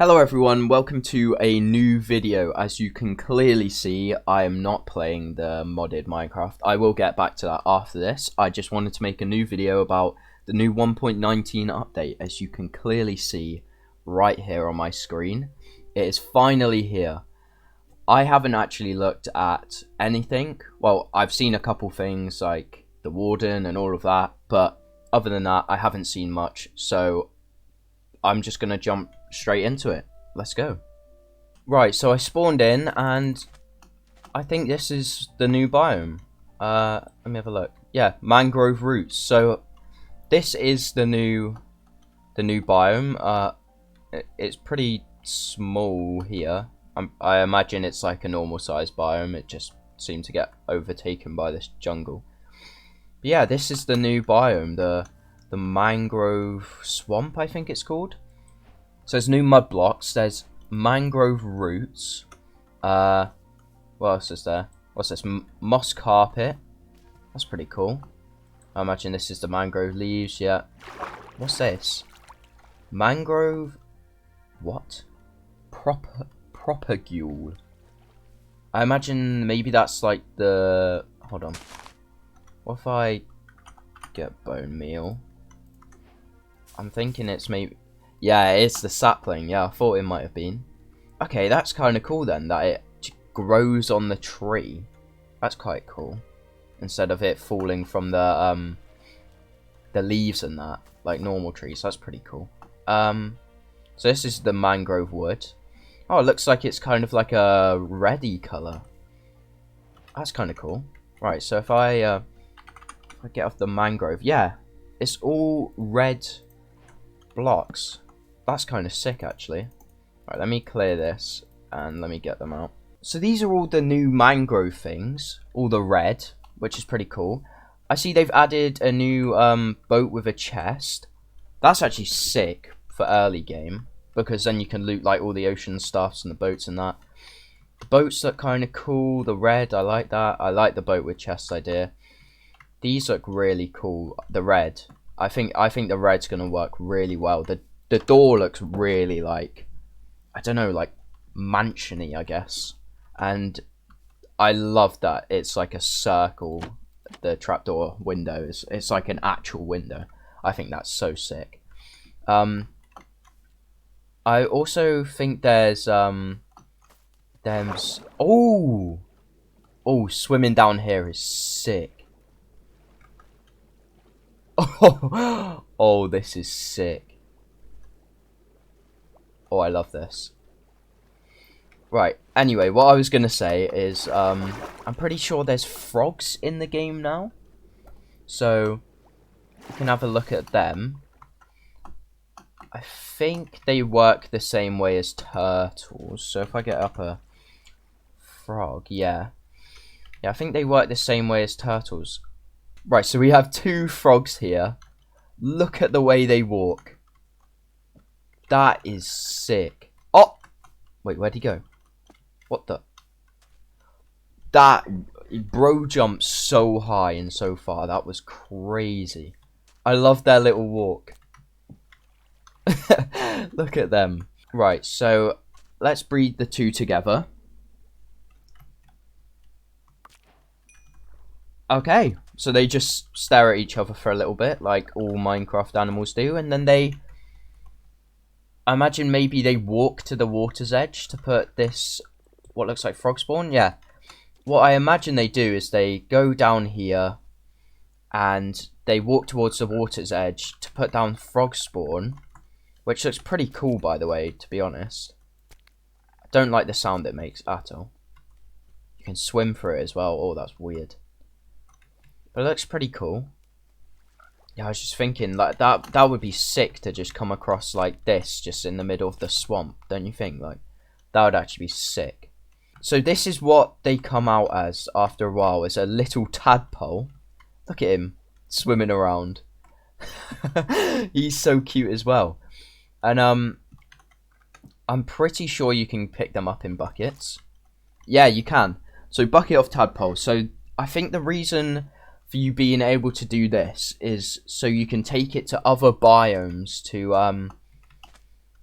Hello everyone, welcome to a new video. As you can clearly see, I am not playing the modded Minecraft. I will get back to that after this. I just wanted to make a new video about the new 1.19 update. As you can clearly see right here on my screen, it is finally here. I haven't actually looked at anything. Well, I've seen a couple things like the Warden and all of that, but other than that, I haven't seen much. So I'm just going to jump straight into it. Let's go. Right, so I spawned in and I think this is the new biome. Let me have a look. Yeah, mangrove roots. So this is the new biome. It's pretty small here. I imagine it's like a normal size biome. It just seemed to get overtaken by this jungle. But yeah, this is the new biome, the Mangrove Swamp, I think it's called. So there's new mud blocks, there's mangrove roots, what else is there? What's this? Moss carpet. That's pretty cool. I imagine this is the mangrove leaves, yeah. What's this? Mangrove... what? Propagule. I imagine maybe that's like the... hold on. What if I get bone meal? I'm thinking it's maybe... yeah, it's the sapling. Yeah, I thought it might have been. Okay, that's kind of cool then, that it grows on the tree. That's quite cool. Instead of it falling from the leaves and that, like normal trees. That's pretty cool. So this is the mangrove wood. Oh, it looks like it's kind of like a reddy colour. That's kind of cool. Right, so if I get off the mangrove, yeah, it's all red blocks. That's kind of sick, actually. Right, let me clear this and let me get them out. So these are all the new mangrove things, all the red, which is pretty cool. I see they've added a new boat with a chest. That's actually sick for early game, because then you can loot like all the ocean stuffs and the boats and that. The boats look kind of cool. The red, I like that. I like the boat with chest idea. These look really cool. The red, I think the red's gonna work really well. The door looks really like, I don't know, like mansiony, I guess. And I love that it's like a circle. The trapdoor window it's like an actual window. I think that's so sick. I also think there's oh, swimming down here is sick. Oh, this is sick. Oh, I love this. Right, anyway, what I was going to say is, I'm pretty sure there's frogs in the game now. So, you can have a look at them. I think they work the same way as turtles. So, if I get up a frog, yeah. Yeah, I think they work the same way as turtles. Right, so we have two frogs here. Look at the way they walk. That is sick. Oh! Wait, where'd he go? What the? That... bro jumped so high and so far. That was crazy. I love their little walk. Look at them. Right, so let's breed the two together. Okay, so they just stare at each other for a little bit, like all Minecraft animals do, and then they... I imagine maybe they walk to the water's edge to put this, what looks like frog spawn? Yeah. What I imagine they do is they go down here and they walk towards the water's edge to put down frog spawn, which looks pretty cool, by the way, to be honest. I don't like the sound it makes at all. You can swim through it as well. Oh, that's weird. But it looks pretty cool. Yeah, I was just thinking, like, that would be sick to just come across like this, just in the middle of the swamp, don't you think? Like, that would actually be sick. So this is what they come out as after a while, is a little tadpole. Look at him, swimming around. He's so cute as well. And, I'm pretty sure you can pick them up in buckets. Yeah, you can. So, bucket of tadpole. So, I think the reason for you being able to do this is so you can take it to other biomes to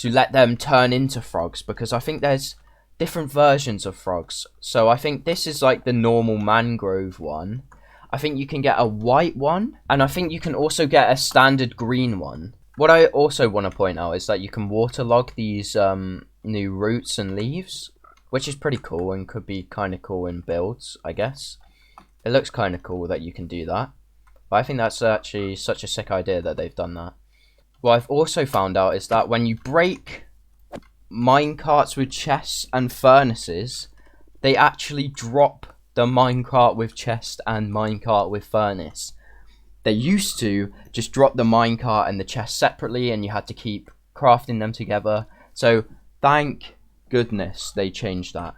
to let them turn into frogs, because I think there's different versions of frogs. So I think this is like the normal mangrove one. I think you can get a white one, and I think you can also get a standard green one. What I also want to point out is that you can waterlog these new roots and leaves, which is pretty cool and could be kind of cool in builds, I guess. It looks kind of cool that you can do that. But I think that's actually such a sick idea that they've done that. What I've also found out is that when you break minecarts with chests and furnaces, they actually drop the minecart with chest and minecart with furnace. They used to just drop the minecart and the chest separately, and you had to keep crafting them together. So thank goodness they changed that.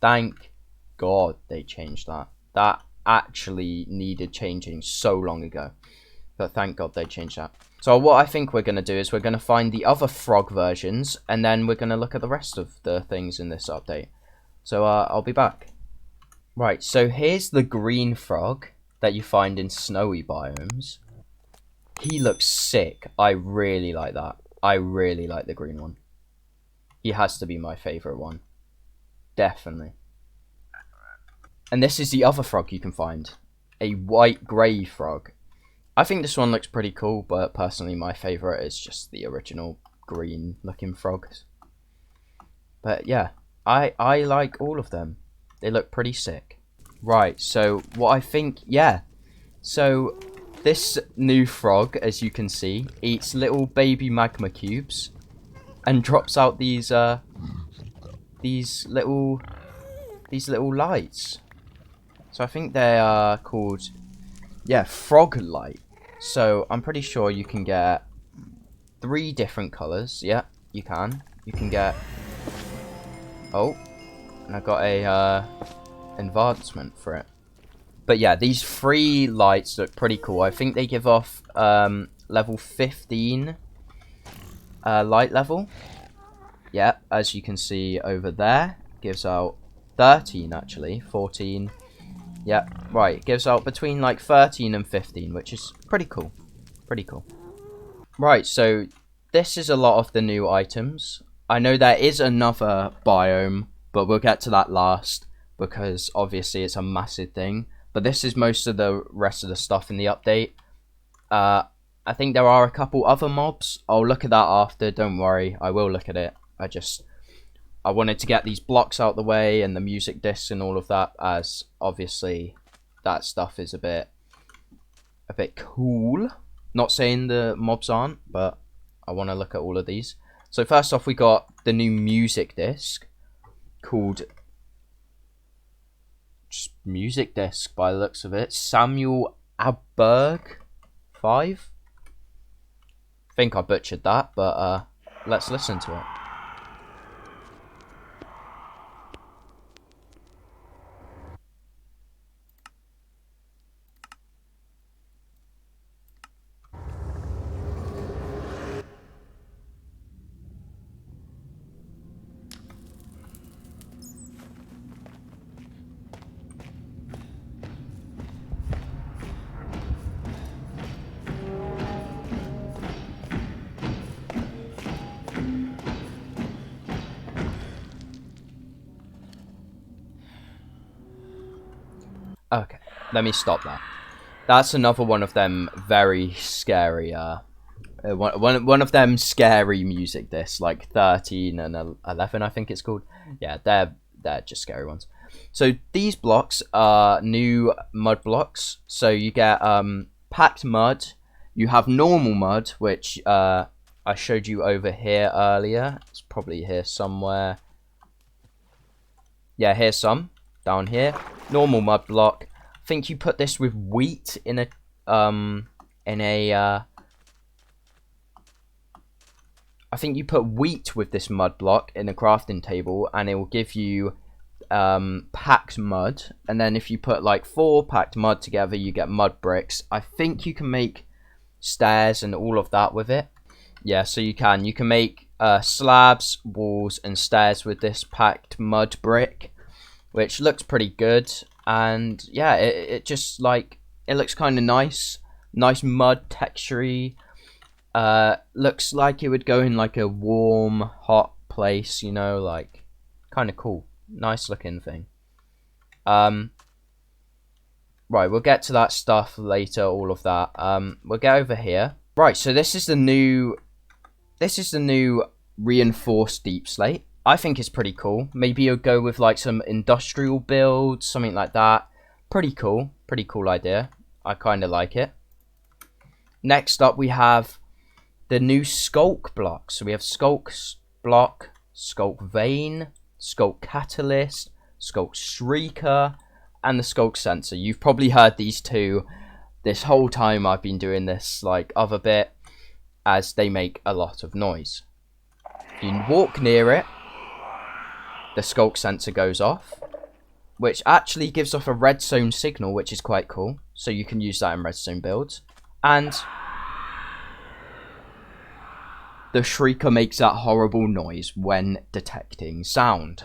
Thank God they changed that. That actually needed changing so long ago. But thank God they changed that. So what I think we're going to do is we're going to find the other frog versions, and then we're going to look at the rest of the things in this update. So I'll be back. Right, so here's the green frog that you find in snowy biomes. He looks sick. I really like that. I really like the green one. He has to be my favourite one. Definitely. And this is the other frog you can find. A white grey frog. I think this one looks pretty cool, but personally my favourite is just the original green looking frogs. But yeah, I like all of them. They look pretty sick. Right, so what I think, yeah. So this new frog, as you can see, eats little baby magma cubes and drops out these little lights. So I think they are called, yeah, frog light. So I'm pretty sure you can get 3 different colours. Yeah, you can. You can get, oh, and I got a advancement for it. But yeah, these 3 lights look pretty cool. I think they give off level 15 light level. Yeah, as you can see over there, gives out 13 actually, 14. Yeah, right, it gives out between like 13 and 15, which is pretty cool. Pretty cool. Right, so this is a lot of the new items. I know there is another biome, but we'll get to that last, because obviously it's a massive thing. But this is most of the rest of the stuff in the update. I think there are a couple other mobs. I'll look at that after, don't worry, I will look at it. I wanted to get these blocks out the way and the music discs and all of that, as obviously that stuff is a bit cool. Not saying the mobs aren't, but I want to look at all of these. So first off, we got the new music disc called just music disc by the looks of it. Samuel Aberg 5. I think I butchered that, but let's listen to it. Okay, let me stop that. That's another one of them very scary, one of them scary music discs, like 13 and 11, I think it's called. Yeah, they're just scary ones. So these blocks are new mud blocks. So you get packed mud. You have normal mud, which I showed you over here earlier. It's probably here somewhere. Yeah, here's some down here. Normal mud block. I think you put this with wheat in a I think you put wheat with this mud block in a crafting table, and it will give you packed mud. And then if you put like 4 packed mud together, you get mud bricks. I think you can make stairs and all of that with it. Yeah, so you can make slabs, walls, and stairs with this packed mud brick, which looks pretty good. And yeah, it just like, it looks kind of nice mud texture-y. Looks like it would go in like a warm, hot place, you know, like kind of cool. Nice looking thing. Right, we'll get to that stuff later, all of that. We'll get over here. Right, so this is the new reinforced deep slate. I think it's pretty cool. Maybe you'll go with like some industrial builds, something like that. Pretty cool idea. I kind of like it. Next up, we have the new skulk block. So we have skulk block, skulk vein, skulk catalyst, skulk shrieker, and the skulk sensor. You've probably heard these two this whole time I've been doing this like other bit, as they make a lot of noise. You walk near it, the skulk sensor goes off, which actually gives off a redstone signal, which is quite cool. So you can use that in redstone builds. And the shrieker makes that horrible noise when detecting sound.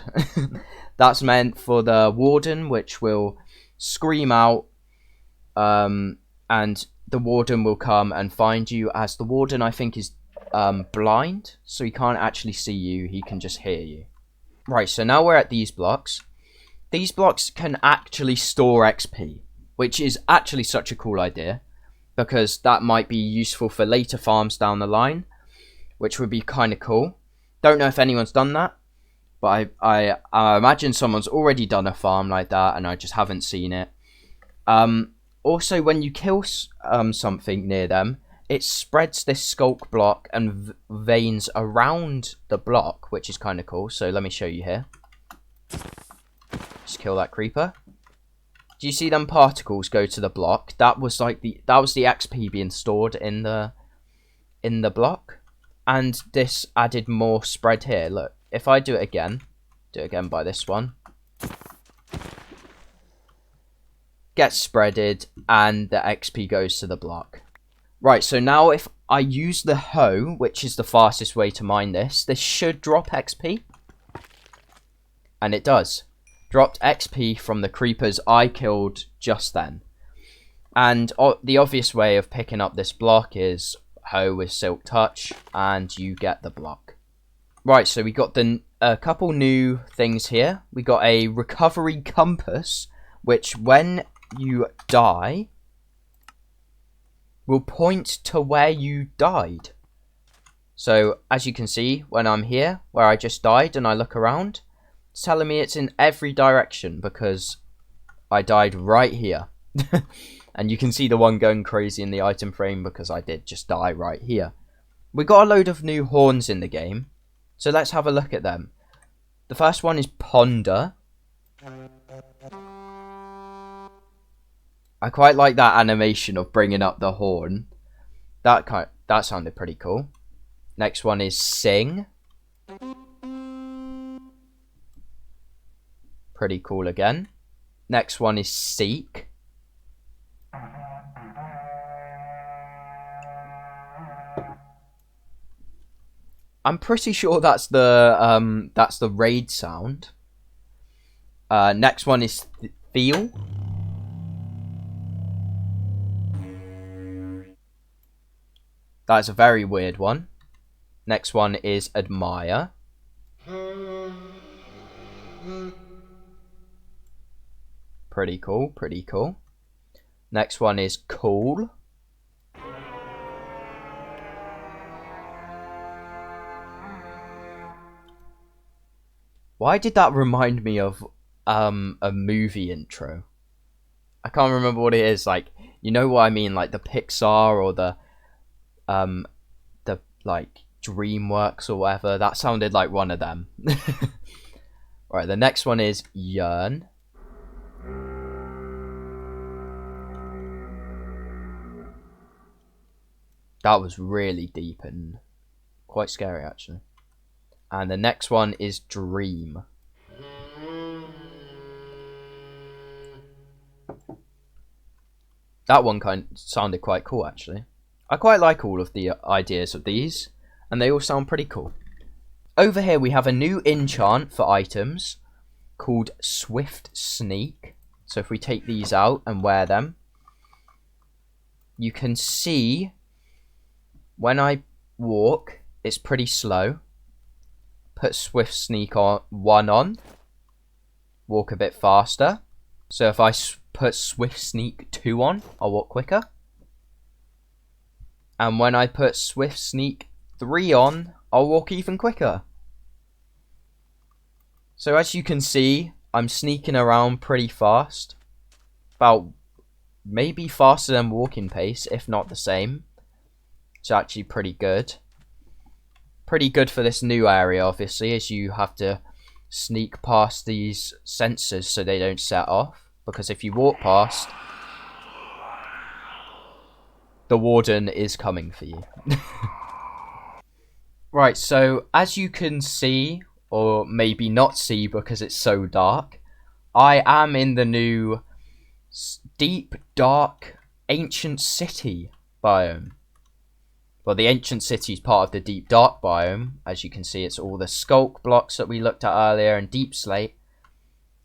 That's meant for the Warden, which will scream out, and the Warden will come and find you, as the Warden, I think, is blind, so he can't actually see you, he can just hear you. Right, so now we're at these blocks. These blocks can actually store XP, which is actually such a cool idea, because that might be useful for later farms down the line, which would be kind of cool. Don't know if anyone's done that, but I imagine someone's already done a farm like that, and I just haven't seen it. Also, when you kill something near them, it spreads this skulk block and veins around the block, which is kind of cool. So let me show you here. Just kill that creeper. Do you see them particles go to the block? That was like the XP being stored in the block, and this added more spread here. Look, if I do it again by this one, gets spreaded, and the XP goes to the block. Right, so now if I use the hoe, which is the fastest way to mine this should drop XP. And it does. Dropped XP from the creepers I killed just then. And the obvious way of picking up this block is hoe with silk touch, and you get the block. Right, so we got a couple new things here. We got a recovery compass, which when you die will point to where you died. So as you can see, when I'm here where I just died and I look around, it's telling me it's in every direction because I died right here. And you can see the one going crazy in the item frame because I did just die right here. We got a load of new horns in the game, so let's have a look at them. The first one is Ponder. I quite like that animation of bringing up the horn. That sounded pretty cool. Next one is Sing. Pretty cool again. Next one is Seek. I'm pretty sure that's the raid sound. Next one is Feel. That's a very weird one. Next one is Admire. Pretty cool, pretty cool. Next one is Cool. Why did that remind me of a movie intro? I can't remember what it is. Like, you know what I mean? Like the Pixar or the like DreamWorks or whatever. That sounded like one of them. Right, the next one is Yearn. That was really deep and quite scary actually. And the next one is Dream. That one sounded quite cool actually. I quite like all of the ideas of these, and they all sound pretty cool. Over here we have a new enchant for items called Swift Sneak. So if we take these out and wear them, you can see when I walk, it's pretty slow. Put Swift Sneak on 1 on. Walk a bit faster. So if I put Swift Sneak 2 on, I'll walk quicker. And when I put Swift Sneak 3 on, I'll walk even quicker. So as you can see, I'm sneaking around pretty fast. About maybe faster than walking pace, if not the same. It's actually pretty good. Pretty good for this new area, obviously, as you have to sneak past these sensors so they don't set off. Because if you walk past, the Warden is coming for you. Right, so as you can see, or maybe not see because it's so dark, I am in the new deep, dark, ancient city biome. Well, the ancient city is part of the deep, dark biome. As you can see, it's all the sculk blocks that we looked at earlier and deep slate.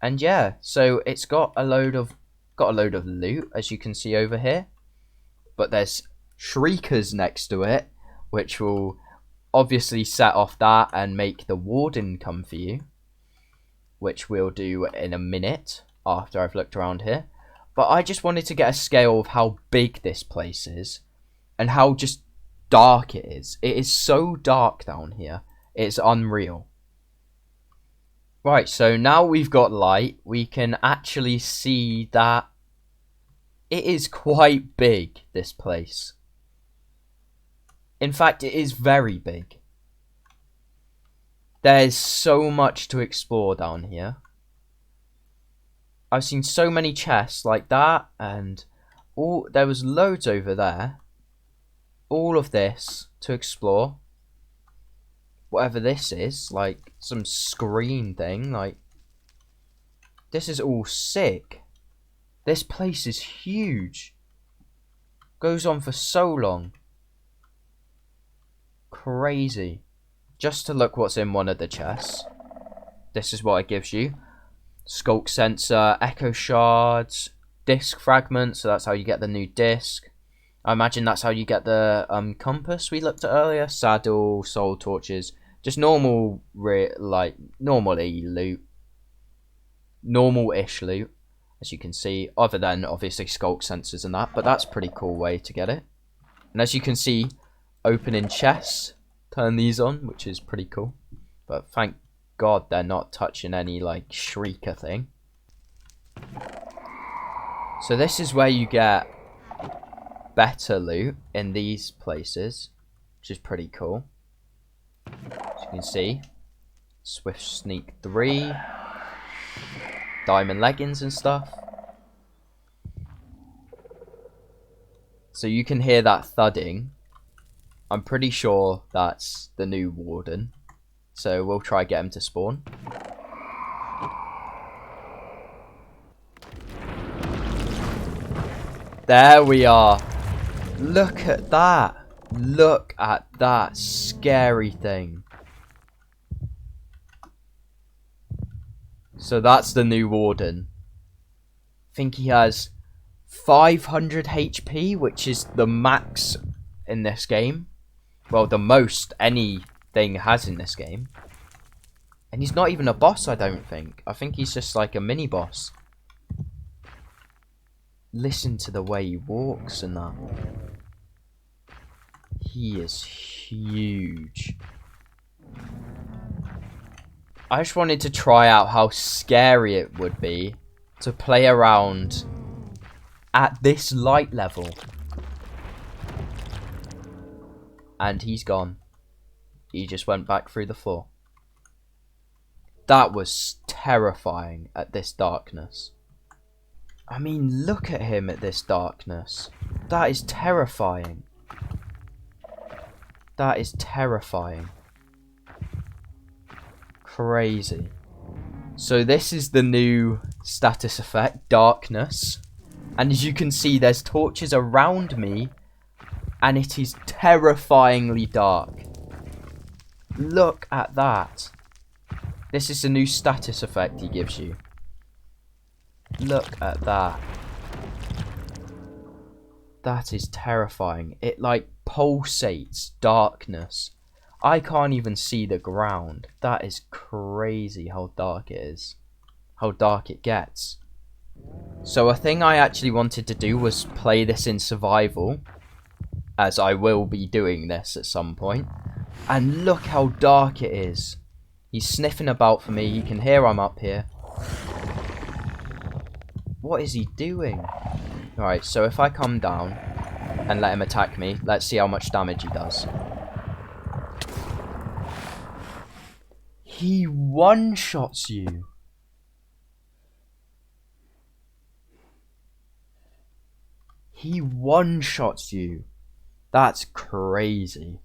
And yeah, so it's got a load of loot, as you can see over here. But there's shriekers next to it, which will obviously set off that and make the Warden come for you, which we'll do in a minute after I've looked around here. But I just wanted to get a scale of how big this place is and how just dark it is. It is so dark down here. It's unreal. Right, so now we've got light, we can actually see that it is quite big, this place. In fact, it is very big. There's so much to explore down here. I've seen so many chests like that, and there was loads over there. All of this to explore. Whatever this is, like some screen thing, like this is all sick. This place is huge. Goes on for so long. Crazy. Just to look what's in one of the chests. This is what it gives you. Sculk sensor, echo shards, disc fragments, so that's how you get the new disc. I imagine that's how you get the compass we looked at earlier. Saddle, soul torches, just normal, normally loot. Normal-ish loot, as you can see, other than obviously sculk sensors and that, but that's a pretty cool way to get it. And as you can see, opening chests, turn these on, which is pretty cool. But thank God they're not touching any like shrieker thing. So this is where you get better loot in these places, which is pretty cool. As you can see, Swift Sneak 3, diamond leggings and stuff. So you can hear that thudding. I'm pretty sure that's the new Warden. So we'll try get him to spawn. There we are. Look at that. Look at that scary thing. So that's the new Warden. I think he has 500 HP, which is the max in this game. Well, the most anything has in this game. And he's not even a boss, I don't think. I think he's just like a mini boss. Listen to the way he walks and that. He is huge. I just wanted to try out how scary it would be to play around at this light level. And he's gone. He just went back through the floor. That was terrifying at this darkness. I mean, look at him at this darkness. That is terrifying. That is terrifying. Crazy. So this is the new status effect, darkness. And as you can see, there's torches around me. And it is terrifyingly dark. Look at that. This is the new status effect he gives you. Look at that. That is terrifying. It like pulsates darkness. I can't even see the ground. That is crazy how dark it is. How dark it gets. So a thing I actually wanted to do was play this in survival, as I will be doing this at some point. And look how dark it is. He's sniffing about for me. He can hear I'm up here. What is he doing? Alright, so if I come down and let him attack me, let's see how much damage he does. He one-shots you. He one-shots you. That's crazy.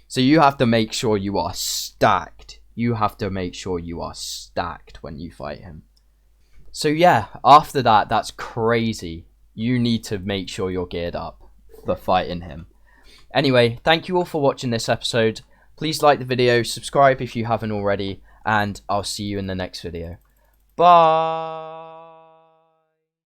So you have to make sure you are stacked. You have to make sure you are stacked when you fight him. So yeah, after that, that's crazy. You need to make sure you're geared up for fighting him. Anyway, thank you all for watching this episode. Please like the video, subscribe if you haven't already, and I'll see you in the next video. Bye!